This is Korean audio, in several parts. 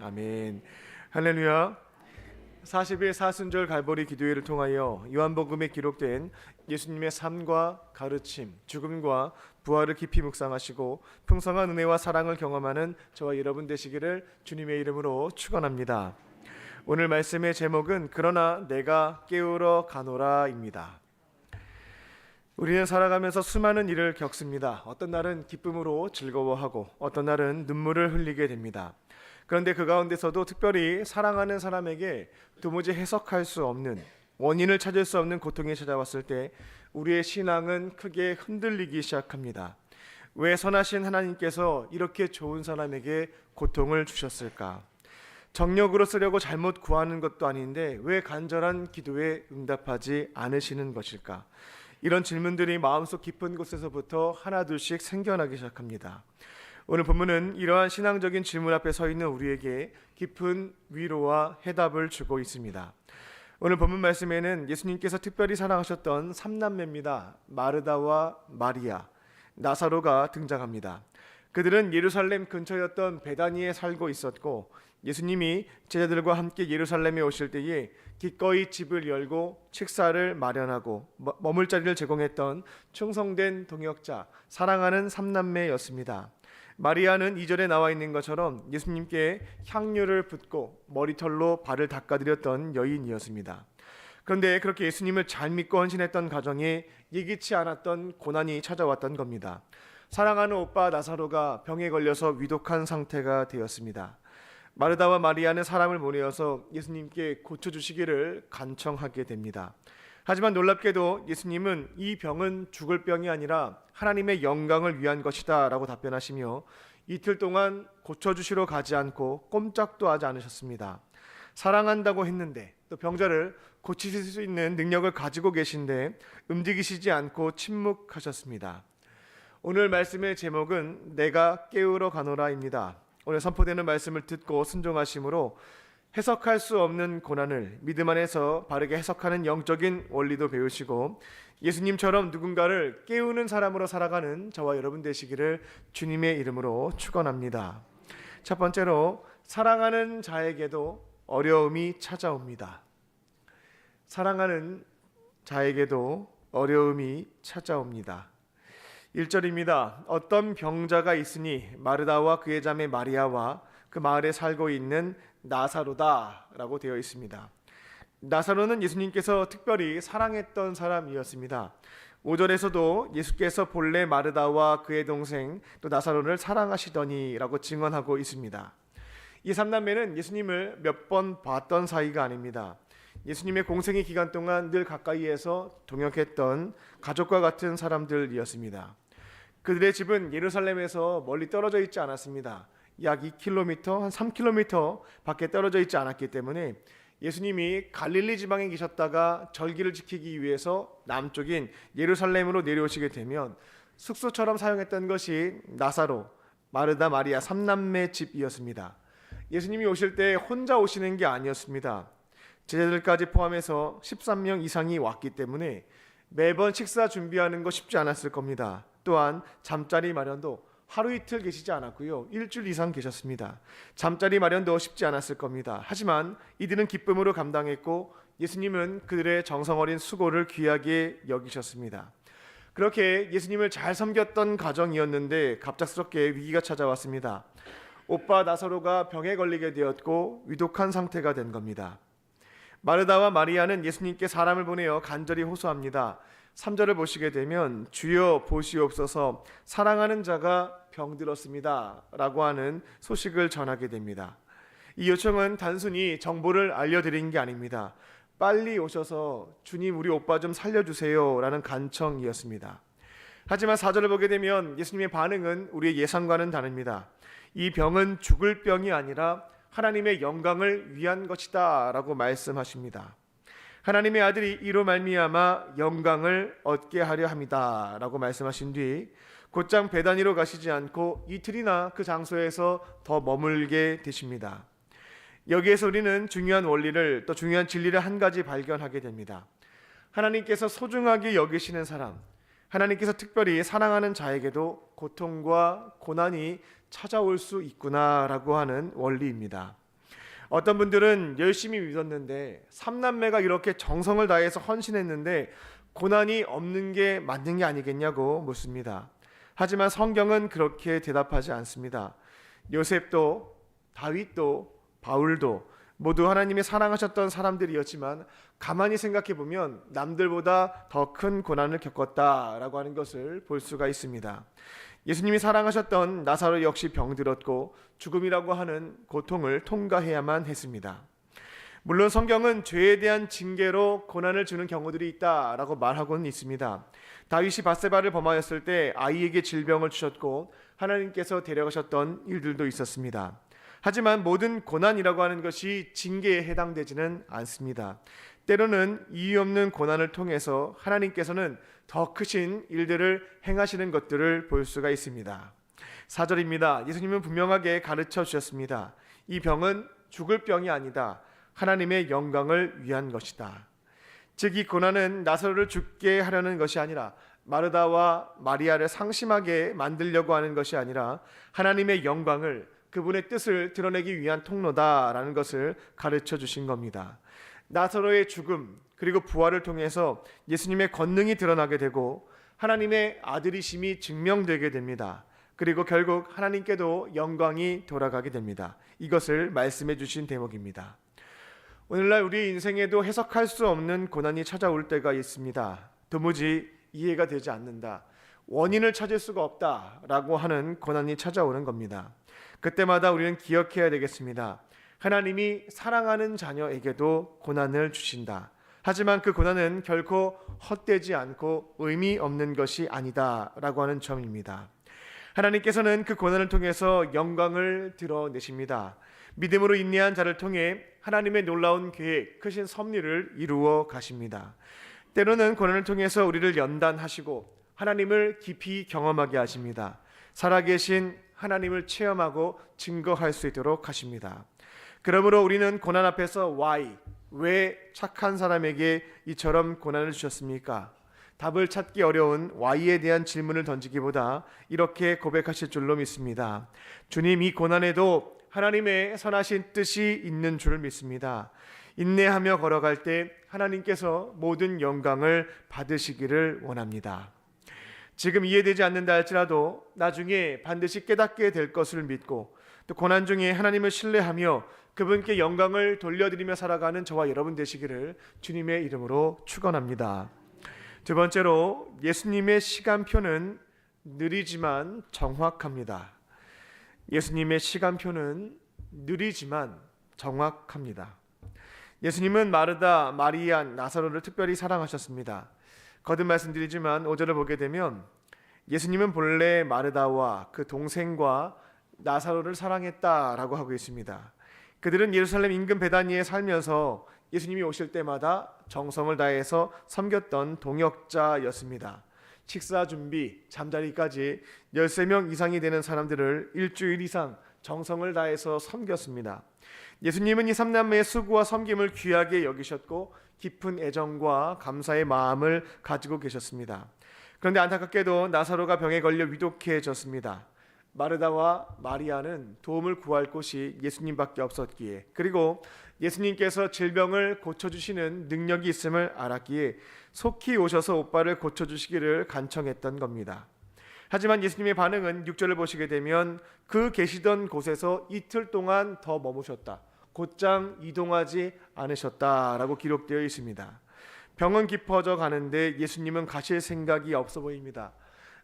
아멘. 할렐루야. 40일 사순절 갈보리 기도회를 통하여 요한복음에 기록된 예수님의 삶과 가르침, 죽음과 부활을 깊이 묵상하시고 풍성한 은혜와 사랑을 경험하는 저와 여러분 되시기를 주님의 이름으로 축원합니다. 오늘 말씀의 제목은 그러나 내가 깨우러 가노라입니다. 우리는 살아가면서 수많은 일을 겪습니다. 어떤 날은 기쁨으로 즐거워하고 어떤 날은 눈물을 흘리게 됩니다. 그런데 그 가운데서도 특별히 사랑하는 사람에게 도무지 해석할 수 없는, 원인을 찾을 수 없는 고통이 찾아왔을 때 우리의 신앙은 크게 흔들리기 시작합니다. 왜 선하신 하나님께서 이렇게 좋은 사람에게 고통을 주셨을까? 정력으로 쓰려고 잘못 구하는 것도 아닌데 왜 간절한 기도에 응답하지 않으시는 것일까? 이런 질문들이 마음속 깊은 곳에서부터 하나둘씩 생겨나기 시작합니다. 오늘 본문은 이러한 신앙적인 질문 앞에 서 있는 우리에게 깊은 위로와 해답을 주고 있습니다. 오늘 본문 말씀에는 예수님께서 특별히 사랑하셨던 3남매입니다. 마르다와 마리아, 나사로가 등장합니다. 그들은 예루살렘 근처였던 베다니에 살고 있었고 예수님이 제자들과 함께 예루살렘에 오실 때에 기꺼이 집을 열고 식사를 마련하고 머물 자리를 제공했던 충성된 동역자, 사랑하는 3남매였습니다. 마리아는 2절에 나와 있는 것처럼 예수님께 향유를 붓고 머리털로 발을 닦아드렸던 여인이었습니다. 그런데 그렇게 예수님을 잘 믿고 헌신했던 가정에 예기치 않았던 고난이 찾아왔던 겁니다. 사랑하는 오빠 나사로가 병에 걸려서 위독한 상태가 되었습니다. 마르다와 마리아는 사람을 보내어서 예수님께 고쳐주시기를 간청하게 됩니다. 하지만 놀랍게도 예수님은 이 병은 죽을 병이 아니라 하나님의 영광을 위한 것이다 라고 답변하시며 이틀 동안 고쳐주시러 가지 않고 꼼짝도 하지 않으셨습니다. 사랑한다고 했는데 또 병자를 고치실 수 있는 능력을 가지고 계신데 움직이시지 않고 침묵하셨습니다. 오늘 말씀의 제목은 내가 깨우러 가노라입니다. 오늘 선포되는 말씀을 듣고 순종하심으로 해석할 수 없는 고난을 믿음 안에서 바르게 해석하는 영적인 원리도 배우시고 예수님처럼 누군가를 깨우는 사람으로 살아가는 저와 여러분 되시기를 주님의 이름으로 축원합니다. 첫 번째로 사랑하는 자에게도 어려움이 찾아옵니다. 사랑하는 자에게도 어려움이 찾아옵니다. 1절입니다. 어떤 병자가 있으니 마르다와 그의 자매 마리아와 그 마을에 살고 있는 나사로다 라고 되어 있습니다. 나사로는 예수님께서 특별히 사랑했던 사람이었습니다. 5절에서도 예수께서 본래 마르다와 그의 동생 또 나사로를 사랑하시더니 라고 증언하고 있습니다. 이 3남매는 예수님을 몇 번 봤던 사이가 아닙니다. 예수님의 공생의 기간 동안 늘 가까이에서 동역했던 가족과 같은 사람들이었습니다. 그들의 집은 예루살렘에서 멀리 떨어져 있지 않았습니다. 약 2km, 한 3km 밖에 떨어져 있지 않았기 때문에 예수님이 갈릴리 지방에 계셨다가 절기를 지키기 위해서 남쪽인 예루살렘으로 내려오시게 되면 숙소처럼 사용했던 것이 나사로, 마르다, 마리아 3남매 집이었습니다. 예수님이 오실 때 혼자 오시는 게 아니었습니다. 제자들까지 포함해서 13명 이상이 왔기 때문에 매번 식사 준비하는 거 쉽지 않았을 겁니다. 또한 잠자리 마련도 하루 이틀 계시지 않았고요. 일주일 이상 계셨습니다. 잠자리 마련도 쉽지 않았을 겁니다. 하지만 이들은 기쁨으로 감당했고 예수님은 그들의 정성어린 수고를 귀하게 여기셨습니다. 그렇게 예수님을 잘 섬겼던 가정이었는데 갑작스럽게 위기가 찾아왔습니다. 오빠 나사로가 병에 걸리게 되었고 위독한 상태가 된 겁니다. 마르다와 마리아는 예수님께 사람을 보내어 간절히 호소합니다. 3절을 보시게 되면 주여 보시옵소서 사랑하는 자가 병들었습니다 라고 하는 소식을 전하게 됩니다. 이 요청은 단순히 정보를 알려드린 게 아닙니다. 빨리 오셔서 주님 우리 오빠 좀 살려주세요 라는 간청이었습니다. 하지만 4절을 보게 되면 예수님의 반응은 우리의 예상과는 다릅니다. 이 병은 죽을 병이 아니라 하나님의 영광을 위한 것이다 라고 말씀하십니다. 하나님의 아들이 이로 말미암아 영광을 얻게 하려 함이다 라고 말씀하신 뒤 곧장 베다니로 가시지 않고 이틀이나 그 장소에서 더 머물게 되십니다. 여기에서 우리는 중요한 원리를 또 중요한 진리를 한 가지 발견하게 됩니다. 하나님께서 소중하게 여기시는 사람, 하나님께서 특별히 사랑하는 자에게도 고통과 고난이 찾아올 수 있구나라고 하는 원리입니다. 어떤 분들은 열심히 믿었는데 삼남매가 이렇게 정성을 다해서 헌신했는데 고난이 없는 게 맞는 게 아니겠냐고 묻습니다. 하지만 성경은 그렇게 대답하지 않습니다. 요셉도 다윗도 바울도 모두 하나님이 사랑하셨던 사람들이었지만 가만히 생각해 보면 남들보다 더 큰 고난을 겪었다라고 하는 것을 볼 수가 있습니다. 예수님이 사랑하셨던 나사로 역시 병들었고 죽음이라고 하는 고통을 통과해야만 했습니다. 물론 성경은 죄에 대한 징계로 고난을 주는 경우들이 있다라고 말하고는 있습니다. 다윗이 밧세바를 범하였을 때 아이에게 질병을 주셨고 하나님께서 데려가셨던 일들도 있었습니다. 하지만 모든 고난이라고 하는 것이 징계에 해당되지는 않습니다. 때로는 이유 없는 고난을 통해서 하나님께서는 더 크신 일들을 행하시는 것들을 볼 수가 있습니다. 4절입니다. 예수님은 분명하게 가르쳐 주셨습니다. 이 병은 죽을 병이 아니다. 하나님의 영광을 위한 것이다. 즉 이 고난은 나사로를 죽게 하려는 것이 아니라 마르다와 마리아를 상심하게 만들려고 하는 것이 아니라 하나님의 영광을, 그분의 뜻을 드러내기 위한 통로다라는 것을 가르쳐 주신 겁니다. 나사로의 죽음 그리고 부활을 통해서 예수님의 권능이 드러나게 되고 하나님의 아들이심이 증명되게 됩니다. 그리고 결국 하나님께도 영광이 돌아가게 됩니다. 이것을 말씀해 주신 대목입니다. 오늘날 우리 인생에도 해석할 수 없는 고난이 찾아올 때가 있습니다. 도무지 이해가 되지 않는다, 원인을 찾을 수가 없다라고 하는 고난이 찾아오는 겁니다. 그때마다 우리는 기억해야 되겠습니다. 하나님이 사랑하는 자녀에게도 고난을 주신다. 하지만 그 고난은 결코 헛되지 않고 의미 없는 것이 아니다라고 하는 점입니다. 하나님께서는 그 고난을 통해서 영광을 드러내십니다. 믿음으로 인내한 자를 통해 하나님의 놀라운 계획, 크신 섭리를 이루어 가십니다. 때로는 고난을 통해서 우리를 연단하시고 하나님을 깊이 경험하게 하십니다. 살아계신 하나님을 체험하고 증거할 수 있도록 하십니다. 그러므로 우리는 고난 앞에서 why, 왜 착한 사람에게 이처럼 고난을 주셨습니까? 답을 찾기 어려운 why에 대한 질문을 던지기보다 이렇게 고백하실 줄로 믿습니다. 주님, 이 고난에도 하나님의 선하신 뜻이 있는 줄 믿습니다. 인내하며 걸어갈 때 하나님께서 모든 영광을 받으시기를 원합니다. 지금 이해되지 않는다 할지라도 나중에 반드시 깨닫게 될 것을 믿고 또 고난 중에 하나님을 신뢰하며 그분께 영광을 돌려드리며 살아가는 저와 여러분 되시기를 주님의 이름으로 축원합니다. 두 번째로, 예수님의 시간표는 느리지만 정확합니다. 예수님의 시간표는 느리지만 정확합니다. 예수님은 마르다, 마리아, 나사로를 특별히 사랑하셨습니다. 거듭 말씀드리지만 5절을 보게 되면 예수님은 본래 마르다와 그 동생과 나사로를 사랑했다라고 하고 있습니다. 그들은 예루살렘 인근 베다니에 살면서 예수님이 오실 때마다 정성을 다해서 섬겼던 동역자였습니다. 식사 준비, 잠자리까지 13명 이상이 되는 사람들을 일주일 이상 정성을 다해서 섬겼습니다. 예수님은 이 삼남매의 수고와 섬김을 귀하게 여기셨고 깊은 애정과 감사의 마음을 가지고 계셨습니다. 그런데 안타깝게도 나사로가 병에 걸려 위독해졌습니다. 마르다와 마리아는 도움을 구할 곳이 예수님밖에 없었기에, 그리고 예수님께서 질병을 고쳐주시는 능력이 있음을 알았기에 속히 오셔서 오빠를 고쳐주시기를 간청했던 겁니다. 하지만 예수님의 반응은 6절을 보시게 되면 그 계시던 곳에서 이틀 동안 더 머무셨다, 곧장 이동하지 않으셨다라고 기록되어 있습니다. 병은 깊어져 가는데 예수님은 가실 생각이 없어 보입니다.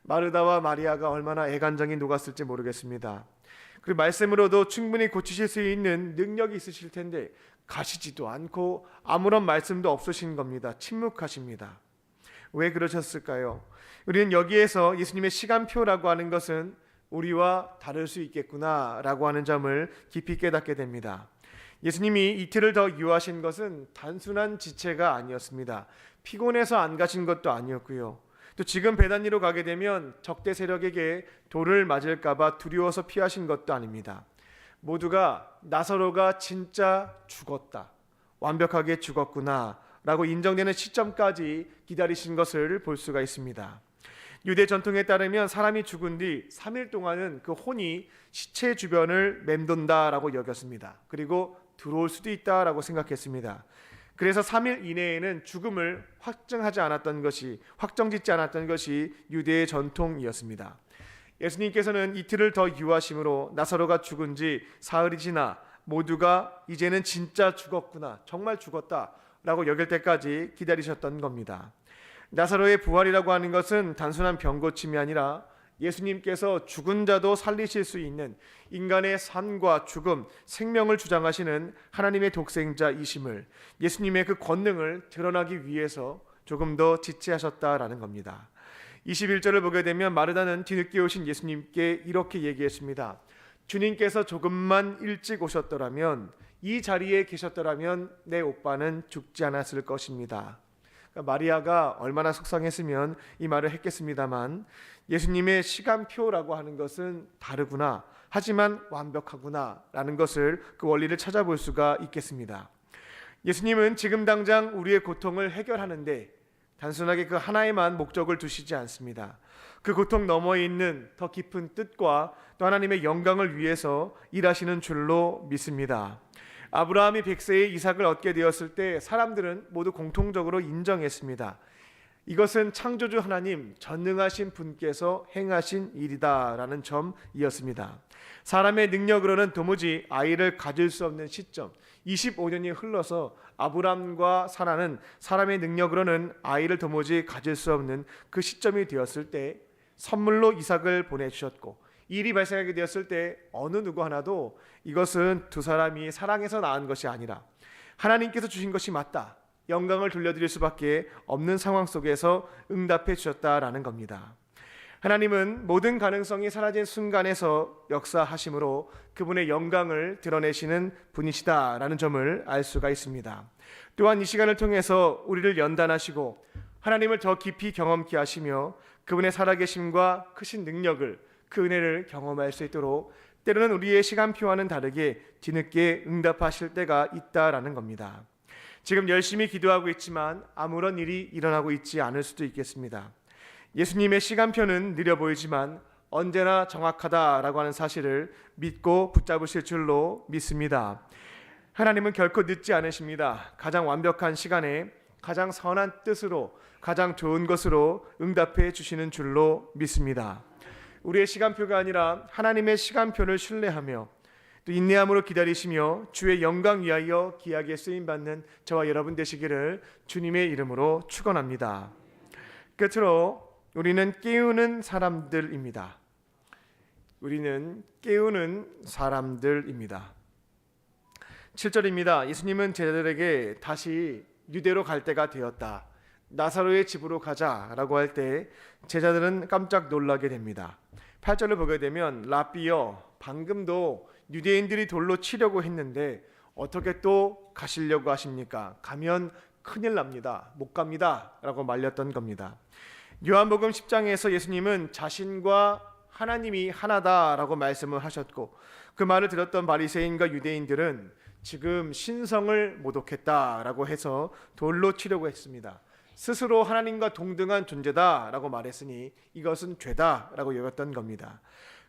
마르다와 마리아가 얼마나 애간장이 녹았을지 모르겠습니다. 그리고 말씀으로도 충분히 고치실 수 있는 능력이 있으실 텐데 가시지도 않고 아무런 말씀도 없으신 겁니다. 침묵하십니다. 왜 그러셨을까요? 우리는 여기에서 예수님의 시간표라고 하는 것은 우리와 다를 수 있겠구나라고 하는 점을 깊이 깨닫게 됩니다. 예수님이 이틀을 더 유하신 것은 단순한 지체가 아니었습니다. 피곤해서 안 가신 것도 아니었고요. 또 지금 베다니로 가게 되면 적대 세력에게 돌을 맞을까 봐 두려워서 피하신 것도 아닙니다. 모두가 나사로가 진짜 죽었다, 완벽하게 죽었구나 라고 인정되는 시점까지 기다리신 것을 볼 수가 있습니다. 유대 전통에 따르면 사람이 죽은 뒤 3일 동안은 그 혼이 시체 주변을 맴돈다라고 여겼습니다. 그리고 들어올 수도 있다라고 생각했습니다. 그래서 3일 이내에는 죽음을 확정짓지 않았던 것이 유대의 전통이었습니다. 예수님께서는 이틀을 더 유하심으로 나사로가 죽은 지 사흘이 지나 모두가 이제는 진짜 죽었구나, 정말 죽었다라고 여길 때까지 기다리셨던 겁니다. 나사로의 부활이라고 하는 것은 단순한 병 고침이 아니라 예수님께서 죽은 자도 살리실 수 있는 인간의 삶과 죽음, 생명을 주장하시는 하나님의 독생자이심을, 예수님의 그 권능을 드러나기 위해서 조금 더 지체하셨다라는 겁니다. 21절을 보게 되면 마르다는 뒤늦게 오신 예수님께 이렇게 얘기했습니다. 주님께서 조금만 일찍 오셨더라면, 이 자리에 계셨더라면 내 오빠는 죽지 않았을 것입니다. 마리아가 얼마나 속상했으면 이 말을 했겠습니다만, 예수님의 시간표라고 하는 것은 다르구나, 하지만 완벽하구나 라는 것을, 그 원리를 찾아볼 수가 있겠습니다. 예수님은 지금 당장 우리의 고통을 해결하는데 단순하게 그 하나에만 목적을 두시지 않습니다. 그 고통 너머에 있는 더 깊은 뜻과 또 하나님의 영광을 위해서 일하시는 줄로 믿습니다. 아브라함이 100세에 이삭을 얻게 되었을 때 사람들은 모두 공통적으로 인정했습니다. 이것은 창조주 하나님, 전능하신 분께서 행하신 일이다라는 점이었습니다. 사람의 능력으로는 도무지 아이를 가질 수 없는 시점, 25년이 흘러서 아브람과 사라는 사람의 능력으로는 아이를 도무지 가질 수 없는 그 시점이 되었을 때 선물로 이삭을 보내주셨고, 일이 발생하게 되었을 때 어느 누구 하나도 이것은 두 사람이 사랑해서 낳은 것이 아니라 하나님께서 주신 것이 맞다, 영광을 돌려드릴 수밖에 없는 상황 속에서 응답해 주셨다라는 겁니다. 하나님은 모든 가능성이 사라진 순간에서 역사하심으로 그분의 영광을 드러내시는 분이시다라는 점을 알 수가 있습니다. 또한 이 시간을 통해서 우리를 연단하시고 하나님을 더 깊이 경험케 하시며 그분의 살아계심과 크신 능력을, 그 은혜를 경험할 수 있도록 때로는 우리의 시간표와는 다르게 뒤늦게 응답하실 때가 있다라는 겁니다. 지금 열심히 기도하고 있지만 아무런 일이 일어나고 있지 않을 수도 있겠습니다. 예수님의 시간표는 느려 보이지만 언제나 정확하다라고 하는 사실을 믿고 붙잡으실 줄로 믿습니다. 하나님은 결코 늦지 않으십니다. 가장 완벽한 시간에 가장 선한 뜻으로 가장 좋은 것으로 응답해 주시는 줄로 믿습니다. 우리의 시간표가 아니라 하나님의 시간표를 신뢰하며 또 인내함으로 기다리시며 주의 영광 위하여 귀하게 쓰임받는 저와 여러분 되시기를 주님의 이름으로 축원합니다. 끝으로 우리는 깨우는 사람들입니다. 우리는 깨우는 사람들입니다. 7절입니다. 예수님은 제자들에게 다시 유대로 갈 때가 되었다, 나사로의 집으로 가자라고 할 때 제자들은 깜짝 놀라게 됩니다. 8절을 보게 되면 랍비여, 방금도 유대인들이 돌로 치려고 했는데 어떻게 또 가시려고 하십니까? 가면 큰일 납니다, 못 갑니다 라고 말렸던 겁니다. 요한복음 10장에서 예수님은 자신과 하나님이 하나다라고 말씀을 하셨고, 그 말을 들었던 바리새인과 유대인들은 지금 신성을 모독했다라고 해서 돌로 치려고 했습니다. 스스로 하나님과 동등한 존재다라고 말했으니 이것은 죄다라고 여겼던 겁니다.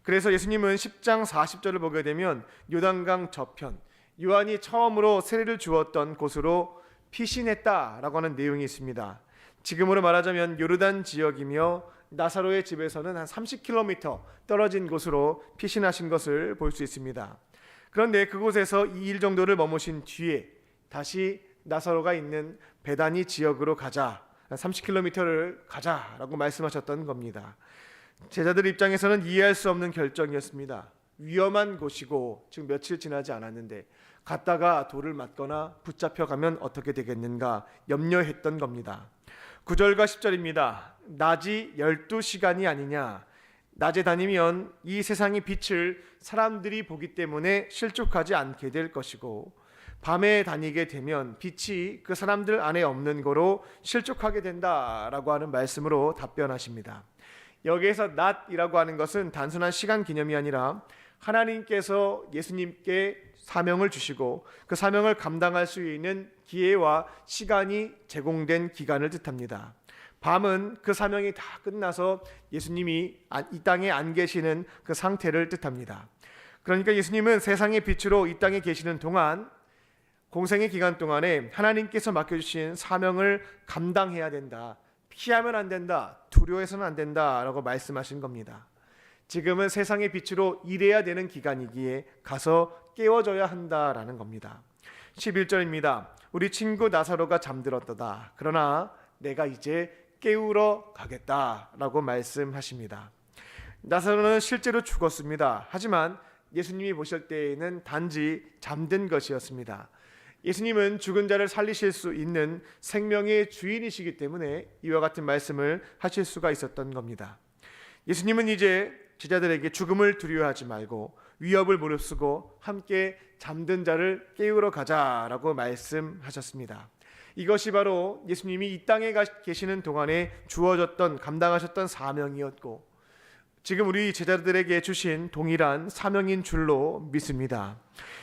그래서 예수님은 10장 40절을 보게 되면 요단강 저편, 요한이 처음으로 세례를 주었던 곳으로 피신했다라고 하는 내용이 있습니다. 지금으로 말하자면 요르단 지역이며 나사로의 집에서는 한 30km 떨어진 곳으로 피신하신 것을 볼 수 있습니다. 그런데 그곳에서 2일 정도를 머무신 뒤에 다시 나사로가 있는 베다니 지역으로 가자, 30km를 가자라고 말씀하셨던 겁니다. 제자들 입장에서는 이해할 수 없는 결정이었습니다. 위험한 곳이고 지금 며칠 지나지 않았는데 갔다가 돌을 맞거나 붙잡혀가면 어떻게 되겠는가 염려했던 겁니다. 9절과 10절입니다. 낮이 12시간이 아니냐, 낮에 다니면 이 세상의 빛을 사람들이 보기 때문에 실족하지 않게 될 것이고 밤에 다니게 되면 빛이 그 사람들 안에 없는 거로 실족하게 된다라고 하는 말씀으로 답변하십니다. 여기에서 낮이라고 하는 것은 단순한 시간 개념이 아니라 하나님께서 예수님께 사명을 주시고 그 사명을 감당할 수 있는 기회와 시간이 제공된 기간을 뜻합니다. 밤은 그 사명이 다 끝나서 예수님이 이 땅에 안 계시는 그 상태를 뜻합니다. 그러니까 예수님은 세상의 빛으로 이 땅에 계시는 동안 공생의 기간 동안에 하나님께서 맡겨주신 사명을 감당해야 된다. 피하면 안 된다. 두려워해서는 안 된다라고 말씀하신 겁니다. 지금은 세상의 빛으로 일해야 되는 기간이기에 가서 깨워줘야 한다라는 겁니다. 11절입니다. 우리 친구 나사로가 잠들었도다. 그러나 내가 이제 깨우러 가겠다라고 말씀하십니다. 나사로는 실제로 죽었습니다. 하지만 예수님이 보실 때에는 단지 잠든 것이었습니다. 예수님은 죽은 자를 살리실 수 있는 생명의 주인이시기 때문에 이와 같은 말씀을 하실 수가 있었던 겁니다. 예수님은 이제 제자들에게 죽음을 두려워하지 말고 위협을 무릅쓰고 함께 잠든 자를 깨우러 가자라고 말씀하셨습니다. 이것이 바로 예수님이 이 땅에 계시는 동안에 주어졌던 감당하셨던 사명이었고 지금 우리 제자들에게 주신 동일한 사명인 줄로 믿습니다.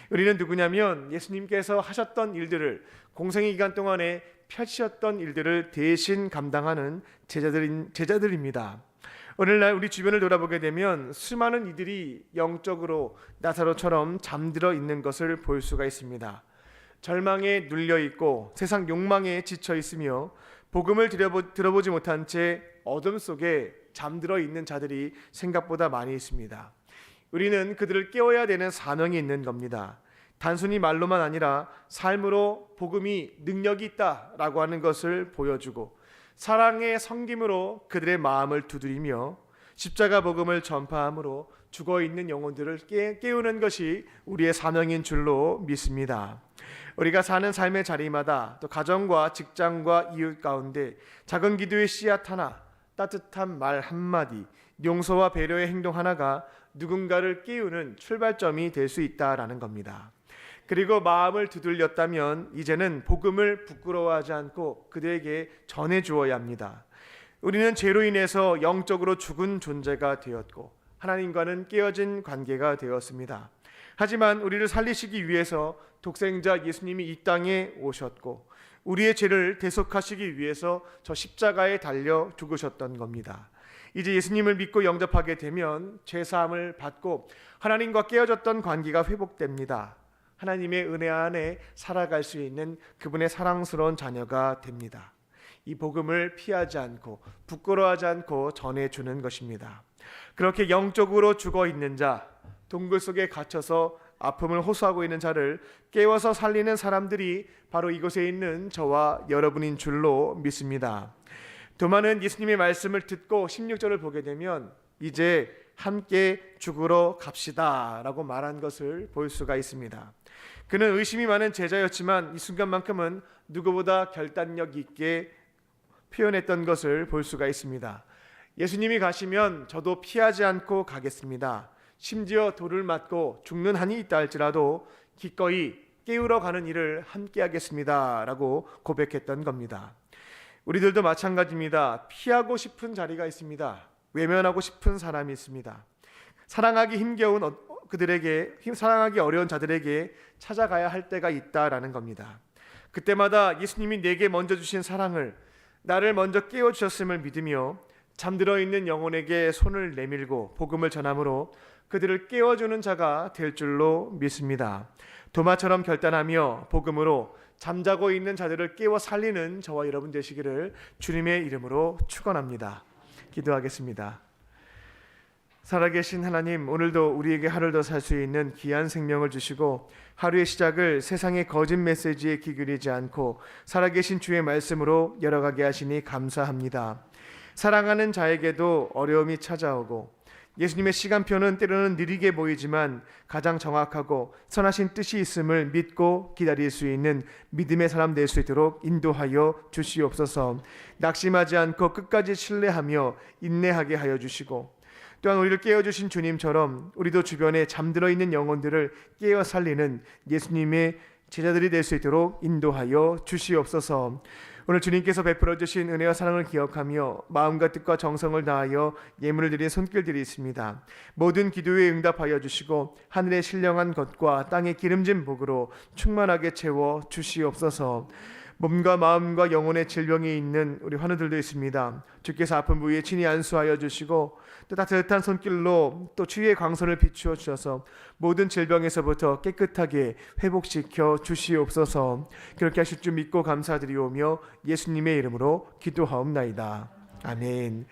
우리는 누구냐면 예수님께서 하셨던 일들을 공생의 기간 동안에 펼치셨던 일들을 대신 감당하는 제자들입니다. 오늘날 우리 주변을 돌아보게 되면 수많은 이들이 영적으로 나사로처럼 잠들어 있는 것을 볼 수가 있습니다. 절망에 눌려 있고 세상 욕망에 지쳐 있으며 복음을 들어보지 못한 채 어둠 속에 잠들어 있는 자들이 생각보다 많이 있습니다. 우리는 그들을 깨워야 되는 사명이 있는 겁니다. 단순히 말로만 아니라 삶으로 복음이 능력이 있다라고 하는 것을 보여주고 사랑의 섬김으로 그들의 마음을 두드리며 십자가 복음을 전파함으로 죽어있는 영혼들을 깨우는 것이 우리의 사명인 줄로 믿습니다. 우리가 사는 삶의 자리마다 또 가정과 직장과 이웃 가운데 작은 기도의 씨앗 하나, 따뜻한 말 한마디, 용서와 배려의 행동 하나가 누군가를 깨우는 출발점이 될 수 있다라는 겁니다. 그리고 마음을 두들렸다면 이제는 복음을 부끄러워하지 않고 그들에게 전해 주어야 합니다. 우리는 죄로 인해서 영적으로 죽은 존재가 되었고 하나님과는 깨어진 관계가 되었습니다. 하지만 우리를 살리시기 위해서 독생자 예수님이 이 땅에 오셨고 우리의 죄를 대속하시기 위해서 저 십자가에 달려 죽으셨던 겁니다. 이제 예수님을 믿고 영접하게 되면 죄사함을 받고 하나님과 깨어졌던 관계가 회복됩니다. 하나님의 은혜 안에 살아갈 수 있는 그분의 사랑스러운 자녀가 됩니다. 이 복음을 피하지 않고 부끄러워하지 않고 전해주는 것입니다. 그렇게 영적으로 죽어있는 자, 동굴 속에 갇혀서 아픔을 호소하고 있는 자를 깨워서 살리는 사람들이 바로 이곳에 있는 저와 여러분인 줄로 믿습니다. 도마는 예수님의 말씀을 듣고 16절을 보게 되면 이제 함께 죽으러 갑시다 라고 말한 것을 볼 수가 있습니다. 그는 의심이 많은 제자였지만 이 순간만큼은 누구보다 결단력 있게 표현했던 것을 볼 수가 있습니다. 예수님이 가시면 저도 피하지 않고 가겠습니다. 심지어 돌을 맞고 죽는 한이 있다 할지라도 기꺼이 깨우러 가는 일을 함께 하겠습니다 라고 고백했던 겁니다. 우리들도 마찬가지입니다. 피하고 싶은 자리가 있습니다. 외면하고 싶은 사람이 있습니다. 사랑하기 힘겨운 그들에게, 사랑하기 어려운 자들에게 찾아가야 할 때가 있다라는 겁니다. 그때마다 예수님이 내게 먼저 주신 사랑을, 나를 먼저 깨워주셨음을 믿으며 잠들어 있는 영혼에게 손을 내밀고 복음을 전함으로 그들을 깨워주는 자가 될 줄로 믿습니다. 도마처럼 결단하며 복음으로 잠자고 있는 자들을 깨워 살리는 저와 여러분 되시기를 주님의 이름으로 축원합니다. 기도하겠습니다. 살아계신 하나님, 오늘도 우리에게 하루를 더 살 수 있는 귀한 생명을 주시고 하루의 시작을 세상의 거짓 메시지에 기울이지 않고 살아계신 주의 말씀으로 열어가게 하시니 감사합니다. 사랑하는 자에게도 어려움이 찾아오고 예수님의 시간표는 때로는 느리게 보이지만 가장 정확하고 선하신 뜻이 있음을 믿고 기다릴 수 있는 믿음의 사람 될 수 있도록 인도하여 주시옵소서. 낙심하지 않고 끝까지 신뢰하며 인내하게 하여 주시고 또한 우리를 깨워주신 주님처럼 우리도 주변에 잠들어 있는 영혼들을 깨워 살리는 예수님의 제자들이 될 수 있도록 인도하여 주시옵소서. 오늘 주님께서 베풀어 주신 은혜와 사랑을 기억하며 마음과 뜻과 정성을 다하여 예물을 드린 손길들이 있습니다. 모든 기도에 응답하여 주시고 하늘의 신령한 것과 땅의 기름진 복으로 충만하게 채워 주시옵소서. 몸과 마음과 영혼의 질병이 있는 우리 환우들도 있습니다. 주께서 아픈 부위에 친히 안수하여 주시고 또 따뜻한 손길로 또 주의 광선을 비추어 주셔서 모든 질병에서부터 깨끗하게 회복시켜 주시옵소서. 그렇게 하실 줄 믿고 감사드리오며 예수님의 이름으로 기도하옵나이다. 아멘.